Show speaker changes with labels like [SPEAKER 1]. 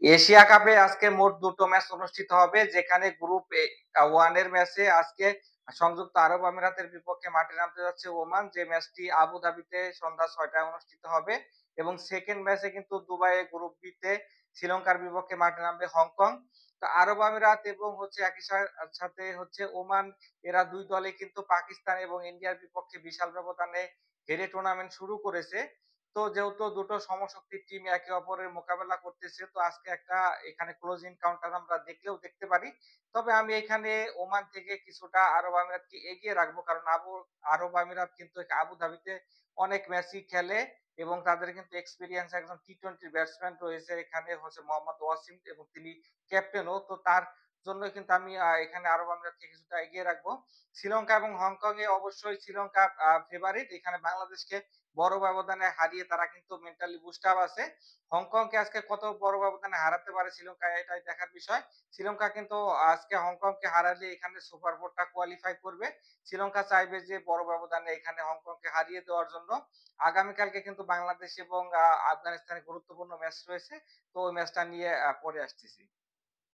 [SPEAKER 1] Asia কাপে আজকে মোট ২ টো ম্যাচ অনুষ্ঠিত হবে। যেখানে গ্রুপ 1 এর ম্যাচে আজকে সংযুক্ত আরব আমিরাতের বিপক্ষে মাঠে নামতে যাচ্ছে ওমান। যে ম্যাচটি আবুধাবিতে সন্ধ্যা ৬ টায় অনুষ্ঠিত হবে এবং 2nd ম্যাচে কিন্তু দুবাইয়ে গ্রুপ বি তে শ্রীলঙ্কার বিপক্ষে মাঠে নামবে হংকং। তো আরব আমিরাত এবং হচ্ছে একই সাথে হচ্ছে ওমান, এরা ২ দলে কিন্তু পাকিস্তান এবং ইন্ডিয়ার বিপক্ষে বিশাল ব্যবধানে হেরে টুর্নামেন্ট শুরু করেছে। তো যেহেতু দুটো সমশক্তির টিম একে অপরের মোকাবেলা করতেছে, তো আজকে একটা এখানে ক্লোজ এনকাউন্টার আমরা দেখতে পারি। তবে আমি এখানে ওমান থেকে কিছুটা আরব আমিরাতকে এগিয়ে রাখবো। কারণ আরব আমিরাত কিন্তু আবুধাবিতে অনেক ম্যাচই খেলে এবং তাদের কিন্তু এক্সপেরিয়েন্স একজন টি-টোয়েন্টি ব্যাটসম্যান রয়েছে। এখানে হচ্ছে মোহাম্মদ ওয়াসিম এবং তিনি ক্যাপ্টেনও। তো তার জন্য কিন্তু আমি এখানে আরব আমিরাতকে কিছুটা এগিয়ে রাখবো। শ্রীলঙ্কা এবং হংকং এ অবশ্যই শ্রীলঙ্কা ফেভারিট। এখানে বাংলাদেশকে বড় ব্যবধানে হারিয়ে তারা কিন্তু মেন্টালি বুস্ট আপ আছে। হংকংকে আজকে কত বড় ব্যবধানে হারাতে পারে শ্রীলঙ্কা, এটাই দেখার বিষয়। শ্রীলঙ্কা কিন্তু আজকে হংকংকে হারালে এখানে সুপার 4 টা কোয়ালিফাই করবে। শ্রীলঙ্কা চাইবে যে বড় ব্যবধানে এখানে হংকংকে হারিয়ে দেওয়ার জন্য। আগামীকালকে কিন্তু বাংলাদেশ এবং আফগানিস্তানের গুরুত্বপূর্ণ ম্যাচ রয়েছে। তো ওই ম্যাচটা নিয়ে পরে আসতেছি।